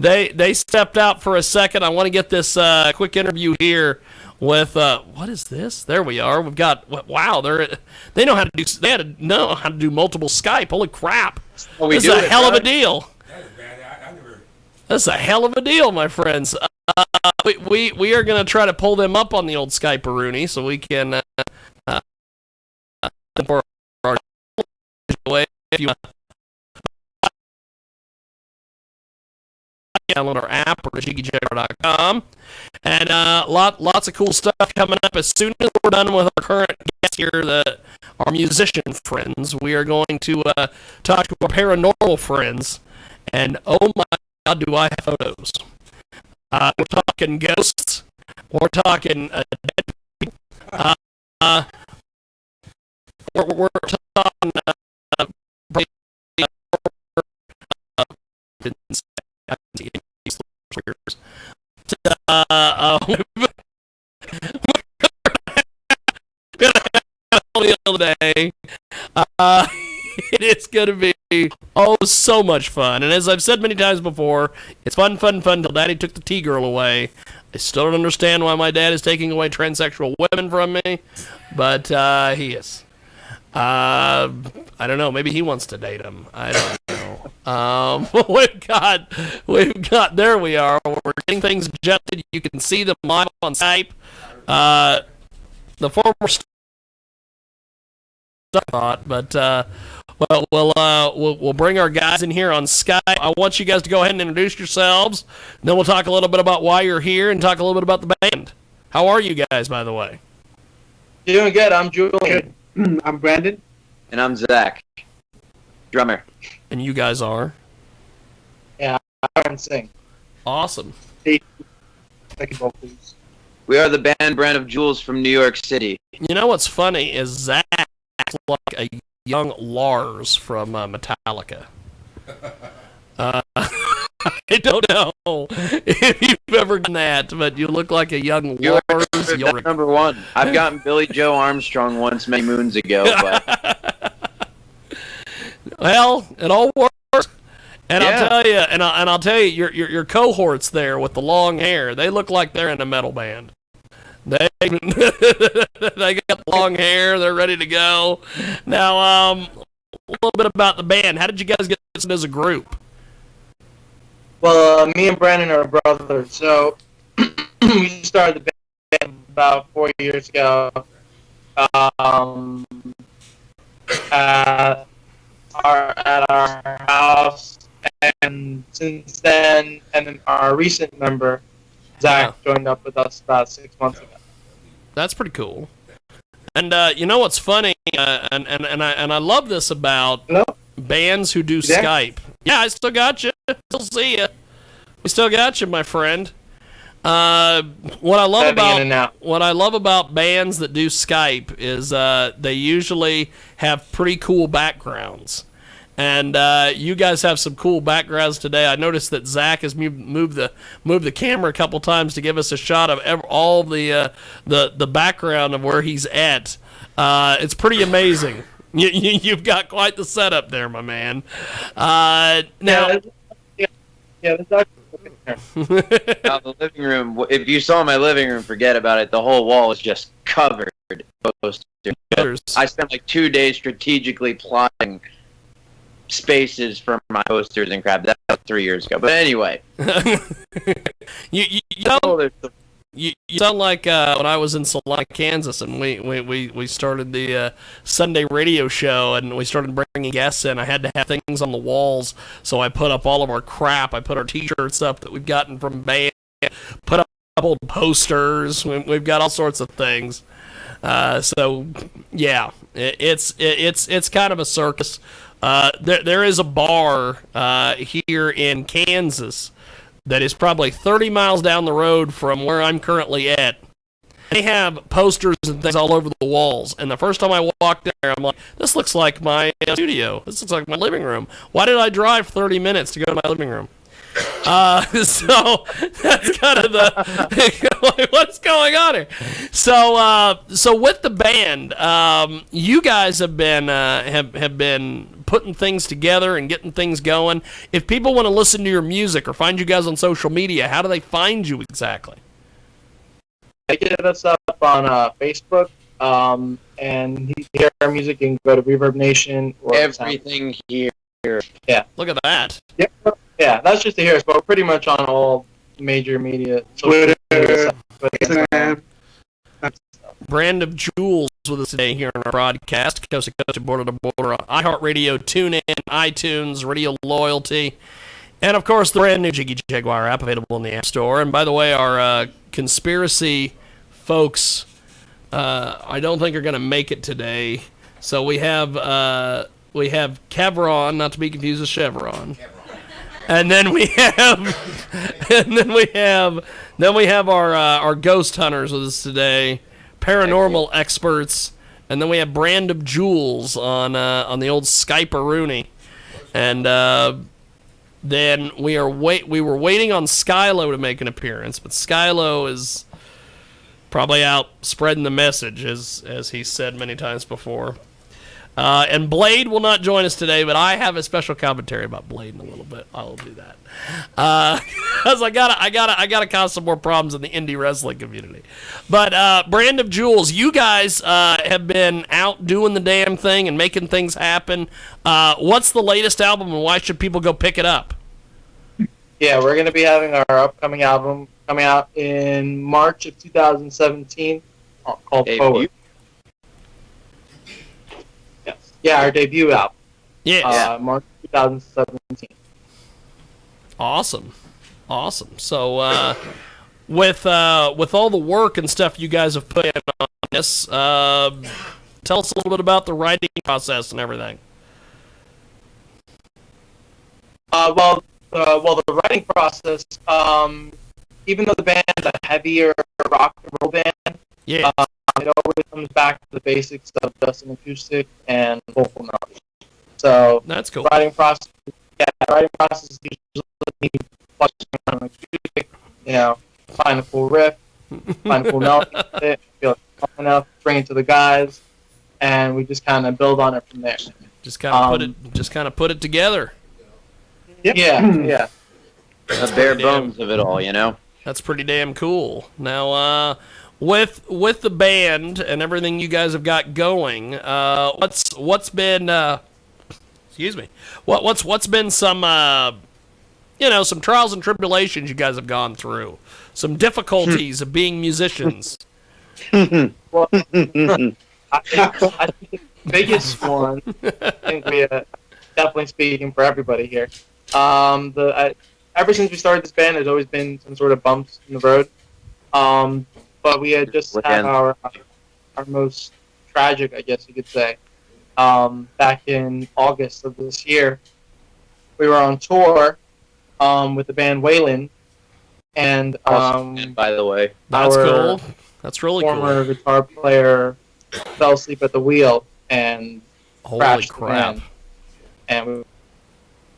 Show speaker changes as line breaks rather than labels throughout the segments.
they stepped out for a second. I want to get this quick interview here with what is this? There we are. We've got wow. They know how to do. They had to know how to do multiple Skype. Holy crap!
Well,
this is a hell of a deal. That's a hell of a deal, my friends. We are going to try to pull them up on the old Skype-a-rooney so we can for our way if you download our app or JiggyJaguar.com. And lots of cool stuff coming up. As soon as we're done with our current guest here, our musician friends, we are going to talk to our paranormal friends. And oh my God, do I have photos. We're talking ghosts. We're talking dead people. We're talking the other day. It is going to be so much fun. And as I've said many times before, it's fun till Daddy took the T-girl away. I still don't understand why my dad is taking away transsexual women from me, but he is. I don't know. Maybe he wants to date him. I don't know. We've got. There we are. We're getting things adjusted. You can see them live on Skype. The former stuff, but we'll bring our guys in here on Skype. I want you guys to go ahead and introduce yourselves. Then we'll talk a little bit about why you're here and talk a little bit about the band. How are you guys, by the way?
Doing good. I'm Julez.
I'm Brandon.
And I'm Zach, drummer.
And you guys are?
Yeah, I can sing.
Awesome.
Second vocals.
We are the band brand of Julez from New York City.
You know what's funny is Zach looks like a young Lars from Metallica. I don't know if you've ever done that, but you look like a young Lars.
That's number one. I've gotten Billy Joe Armstrong once many moons ago, but
well, it all works. And
yeah.
I'll tell you, your cohorts there with the long hair, they look like they're in a metal band. They got long hair. They're ready to go. Now, a little bit about the band. How did you guys get this as a group?
Well, me and Brandon are brothers, so we started the band about 4 years ago. At our house, and since then, and then our recent member, Zach, joined up with us about 6 months ago.
That's pretty cool. And you know what's funny, and I love this about bands who do Skype. Yeah, I still got you. Still see you. We still got you, my friend. What I love about bands that do Skype is they usually have pretty cool backgrounds. And you guys have some cool backgrounds today. I noticed that Zach has moved the camera a couple times to give us a shot of all the background of where he's at. It's pretty amazing. You've got quite the setup there, my man. Now,
the living room. If you saw my living room, forget about it. The whole wall is just covered in posters. I spent like 2 days strategically plotting spaces for my posters and crap. That was 3 years ago. But anyway,
you sound like when I was in Salina, Kansas, and we started the Sunday radio show, and we started bringing guests in. I had to have things on the walls, so I put up all of our crap. I put our T-shirts up that we've gotten from band, put up a couple of posters. We've got all sorts of things. So yeah, it's kind of a circus. There is a bar here in Kansas that is probably 30 miles down the road from where I'm currently at. They have posters and things all over the walls. And the first time I walked there, I'm like, this looks like my studio. This looks like my living room. Why did I drive 30 minutes to go to my living room? So that's kind of the what's going on here. So with the band, you guys have been putting things together and getting things going. If people want to listen to your music or find you guys on social media, how do they find you exactly?
They get us up on Facebook, and you can hear our music. You can go to Reverb Nation. Or
everything here.
Yeah.
Look at that.
Yeah, that's just to hear us, but we're pretty much on all major media.
Twitter, Instagram.
Brand of Julez with us today here on our broadcast, coast to coast, border to border, on iHeartRadio, TuneIn, iTunes, Radio Loyalty, and of course the brand new Jiggy Jaguar app available in the App Store. And by the way, our conspiracy folks, I don't think are going to make it today. So we have Kevron, not to be confused with Chevron. And then we have our ghost hunters with us today, paranormal experts, and then we have Brand of Julez on the old Skype-a-rooney. And then we were waiting on Skylo to make an appearance, but Skylo is probably out spreading the message, as he said many times before. And Blade will not join us today, but I have a special commentary about Blade in a little bit. I will do that. Because I gotta cause some more problems in the indie wrestling community. But Brand of Julez, you guys have been out doing the damn thing and making things happen. What's the latest album, and why should people go pick it up?
Yeah, we're going to be having our upcoming album coming out in March of 2017 called Forward. Yeah, our debut album.
Yeah.
March 2017.
Awesome. So, with all the work and stuff you guys have put in on this, tell us a little bit about the writing process and everything.
Well, the writing process, even though the band is a heavier rock and roll band,
yeah.
It always comes back to the basics of just an acoustic and vocal melody. So
that's cool.
Writing process is usually flushing on an acoustic, find a cool riff, find a cool melody, feel it enough, bring it to the guys, and we just kind of build on it from there.
Just kind of put it together.
Yep. Yeah.
The bare bones of it all,
That's pretty damn cool. Now, with the band and everything you guys have got going, what's been excuse me, what's been some some trials and tribulations you guys have gone through, some difficulties of being musicians.
Well, I think the biggest one, I think we definitely speaking for everybody here. Ever since we started this band, there's always been some sort of bumps in the road. But we had just had our most tragic, I guess you could say, back in August of this year. We were on tour with the band Wayland, and
by the way,
that's cool. That's really cool.
Former guitar player fell asleep at the wheel and crashed the band. And we were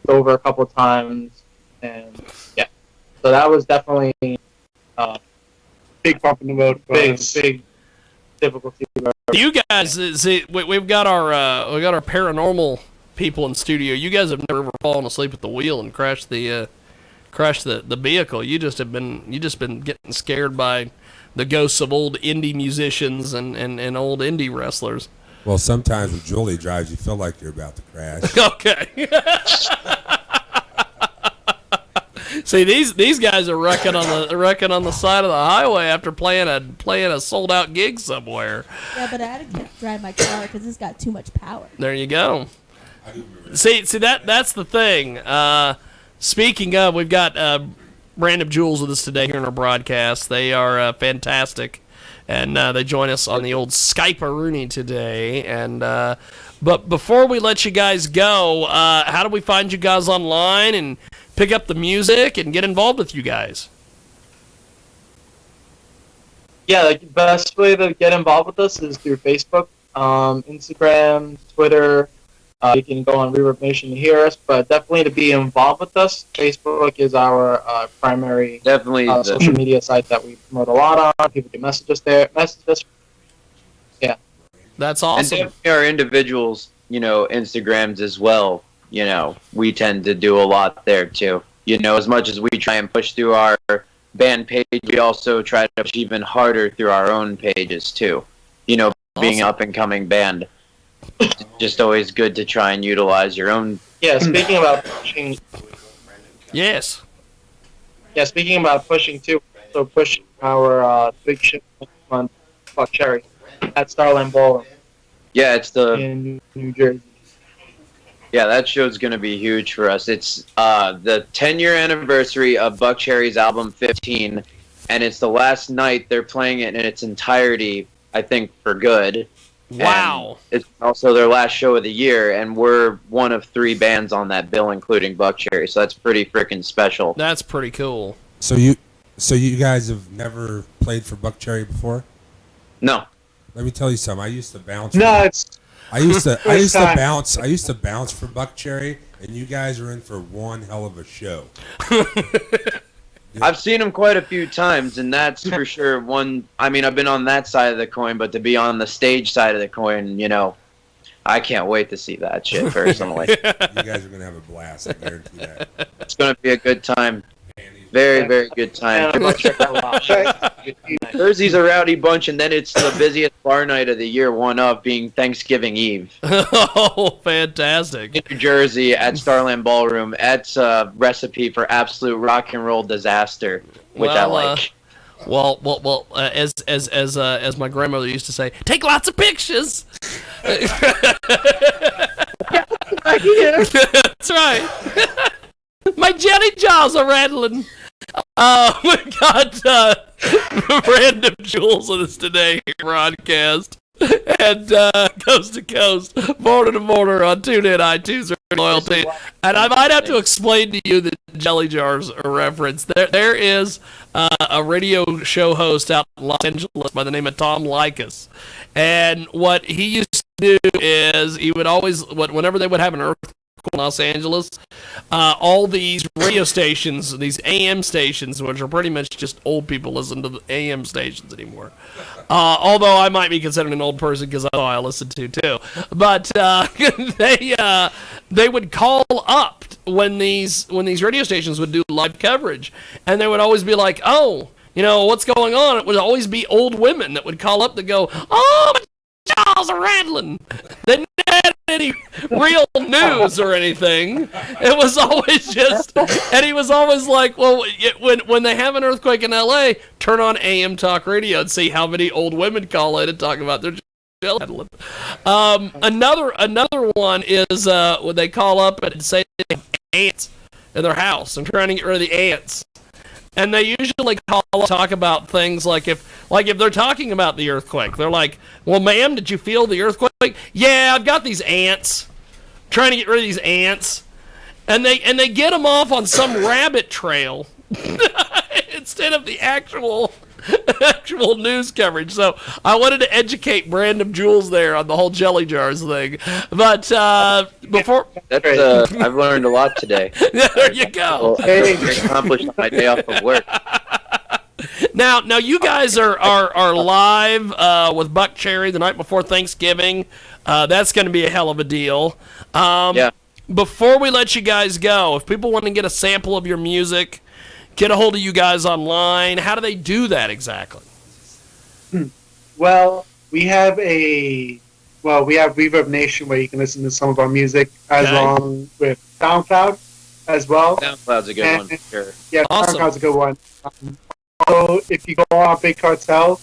over a couple of times, and yeah, so that was definitely big bump in the road. Big difficulty.
You guys, see, we've got our paranormal people in studio. You guys have never ever fallen asleep at the wheel and crashed the vehicle. You just been getting scared by the ghosts of old indie musicians and old indie wrestlers.
Well, sometimes when Julie drives, you feel like you're about to crash.
Okay. See, these guys are wrecking on the side of the highway after playing a sold out gig somewhere.
Yeah, but I had to drive my car because it's got too much power.
There you go. See that's the thing. Speaking of, we've got Brand of Julez with us today here in our broadcast. They are fantastic, and they join us on the old Skype-a-rooney today. And but before we let you guys go, how do we find you guys online and pick up the music and get involved with you guys?
Yeah, the best way to get involved with us is through Facebook, Instagram, Twitter. You can go on Reverb Nation to hear us, but definitely to be involved with us, Facebook is our primary social media site that we promote a lot on. People can message us there. Yeah.
That's awesome.
And definitely our individuals, Instagrams as well. We tend to do a lot there too. As much as we try and push through our band page, we also try to push even harder through our own pages too. Being an up and coming band, it's just always good to try and utilize your own.
Yeah, speaking about pushing.
Yes.
Yeah, speaking about pushing too. So pushing our big show next month, Buck Cherry, at Starland Ballroom.
Yeah, it's
in New Jersey.
Yeah, that show's going to be huge for us. It's the 10-year anniversary of Buck Cherry's album 15, and it's the last night they're playing it in its entirety, I think, for good.
Wow.
And it's also their last show of the year, and we're one of 3 bands on that bill, including Buck Cherry, so that's pretty freaking special.
That's pretty cool.
So you guys have never played for Buck Cherry before?
No.
Let me tell you something. I used to bounce. I used to bounce for Buck Cherry, and you guys are in for one hell of a show.
I've seen him quite a few times, and that's for sure one. I mean, I've been on that side of the coin, but to be on the stage side of the coin, I can't wait to see that shit personally.
You guys are gonna have a blast. I guarantee that.
It's gonna be a good time. Very, very good time. Jersey's a rowdy bunch, and then it's the busiest bar night of the year, one of being Thanksgiving Eve.
Oh, fantastic.
In New Jersey at Starland Ballroom. That's a recipe for absolute rock and roll disaster, which I like.
As my grandmother used to say, take lots of pictures. That's right. My jelly jaws are rattling. We got random Julez with us today here broadcast. And coast to coast, border to border on TuneIn, iTunes, or Loyalty. And I might have to explain to you the jelly jars reference. There is a radio show host out in Los Angeles by the name of Tom Likas. And what he used to do is he would always, whenever they would have an earthquake in Los Angeles, all these radio stations, these AM stations, which are pretty much just old people listen to the AM stations anymore. Although I might be considered an old person because that's all I listen to too. But they would call up when these radio stations would do live coverage, and they would always be like, "Oh, what's going on?" It would always be old women that would call up to go, "Oh, my jaws are rattling." They didn't have any real news or anything. It was always just, and he was always like, well, when they have an earthquake in LA, turn on AM talk radio and see how many old women call in and talk about their jaws rattling. Another one is when they call up and say they have ants in their house and trying to get rid of the ants. And they usually talk about things like if they're talking about the earthquake, they're like, "Well, ma'am, did you feel the earthquake?" "Yeah, I've got these ants. Trying to get rid of these ants." And they get them off on some rabbit trail instead of the actual news coverage. So I wanted to educate Brandon Julez there on the whole jelly jars thing. But before
I've learned a lot today.
There you go.
Accomplished my day off of work.
Now you guys are live with Buck Cherry the night before Thanksgiving. That's going to be a hell of a deal.
Yeah.
Before we let you guys go, if people want to get a sample of your music, get a hold of you guys online, how do they do that exactly?
Well, we have Reverb Nation where you can listen to some of our music, along with SoundCloud as well.
SoundCloud's a good one, sure.
Yeah,
awesome.
SoundCloud's a good one. Also, if you go on Big Cartel,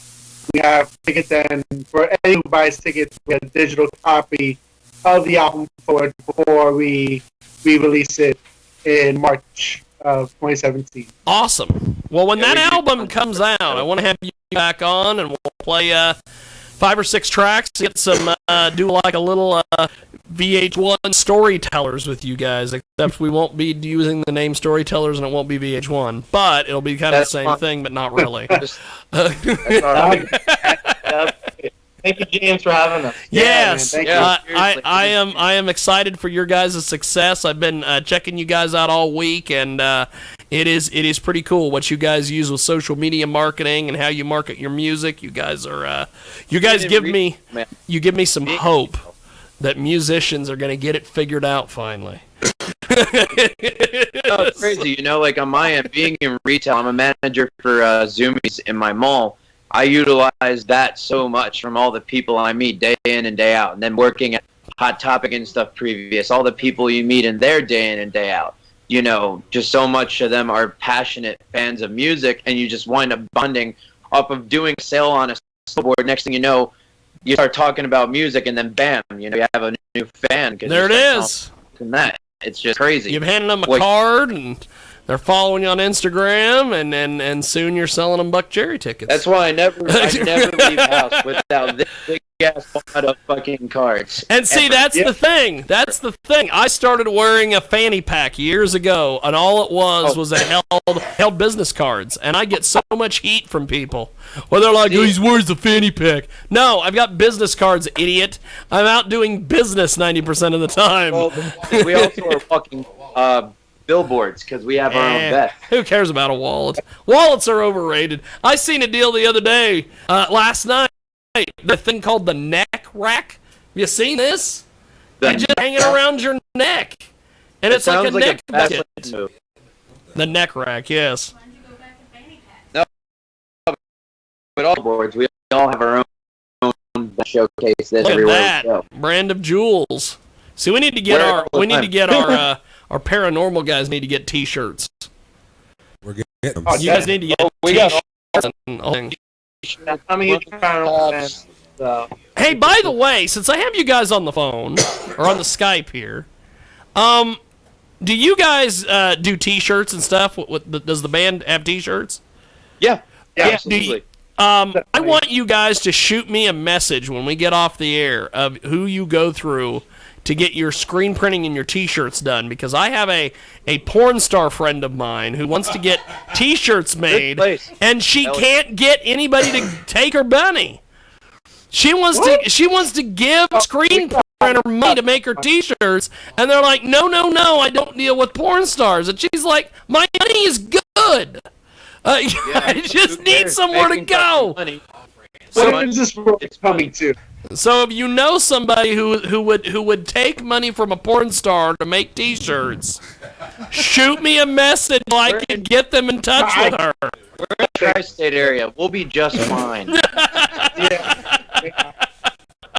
we have tickets, and for anyone who buys tickets, we have a digital copy of the album before we release it in March of 2017.
Awesome. Well, when that album comes out, I want to have you back on, and we'll play 5 or 6 tracks, get some, do like a little VH1 storytellers with you guys, except we won't be using the name storytellers and it won't be VH1, but it'll be kind of the same thing, but not really.
Thank you, James, for having us.
Yes,
Yeah,
I am excited for your guys' success. I've been checking you guys out all week, and it is pretty cool what you guys use with social media marketing and how you market your music. You guys are you give me some hope that musicians are going to get it figured out finally.
It's crazy, like on my end, being in retail, I'm a manager for Zoomies in my mall. I utilize that so much from all the people I meet day in and day out, and then working at Hot Topic and stuff previous, all the people you meet in their day in and day out. Just so much of them are passionate fans of music, and you just wind up bonding off of doing a sale on a snowboard. Next thing you know, you start talking about music, and then bam, you have a new fan.
There it is.
And that. It's just crazy.
You've handed them a card, and they're following you on Instagram, and soon you're selling them Buck Cherry tickets.
That's why I never leave the house without this big ass wad of fucking cards.
And see, that's the thing. That's the thing. I started wearing a fanny pack years ago, and all it was a held business cards, and I get so much heat from people. Well, they're like, "He's wears the fanny pack." No, I've got business cards, idiot. I'm out doing business 90% of the time.
Well, we also are fucking billboards because we have our own bet.
Who cares about a wallet? Wallets are overrated. I seen a deal the other day, last night. The thing called the neck rack. Have you seen this? You just hang it around your neck, and it's like a neck bucket. The neck rack, yes.
No, but all boards, we all have our own showcase this everywhere we go.
Brand of Julez. See, we need to get our paranormal guys need to get T-shirts.
We're getting them.
You guys need to get T-shirts. Hey, by the way, since I have you guys on the phone or on the Skype here, do you guys do T-shirts and stuff? Does the band have T-shirts?
Yeah, absolutely.
I want you guys to shoot me a message when we get off the air of who you go through to get your screen printing and your T-shirts done, because I have a porn star friend of mine who wants to get T-shirts made, and she can't get anybody to take her money. She wants to give a screen printer money to make her T-shirts, and they're like, no, I don't deal with porn stars. And she's like, my money is good. I just need somewhere to go.
What is this world coming to?
So if you know somebody who would take money from a porn star to make T-shirts, shoot me a message so I can get them in touch with her.
We're in the tri-state area. We'll be just fine.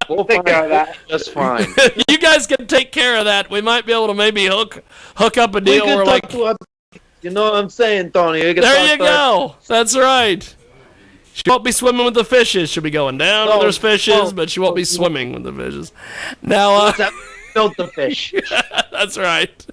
We'll take care of that just fine.
You guys can take care of that. We might be able to maybe hook up a deal where like.
You know what I'm saying, Tony?
There you go. That's right. She won't be swimming with the fishes. She'll be going down where there's fishes, but she won't be swimming with the fishes. Now,
built the fish.
That's right.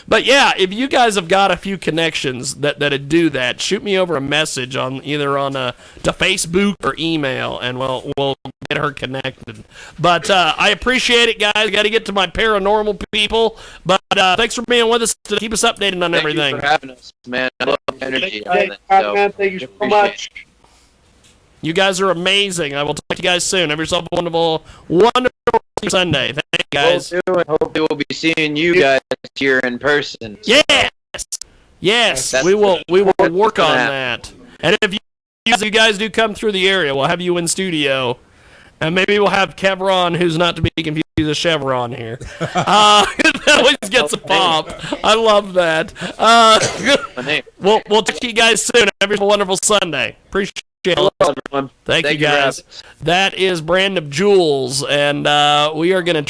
But yeah, if you guys have got a few connections that'd do that, shoot me over a message on either to Facebook or email, and we'll get her connected. But I appreciate it, guys. Got to get to my paranormal people. But thanks for being with us to keep us updated on everything.
Thank you for having us, man. I love the energy.
Thank you so much.
You guys are amazing. I will talk to you guys soon. Have yourself a wonderful Sunday. Thank you, guys.
Will do, and hopefully we'll be seeing you guys here in person.
Yes, we will work on that. And if you guys do come through the area, we'll have you in studio. And maybe we'll have Kevron, who's not to be confused with Chevron here. That always gets a pop. I love that. We'll talk to you guys soon. Have a wonderful Sunday. Appreciate it.
Hello, everyone.
Thank you, guys. That is Brand of Julez, and we are going to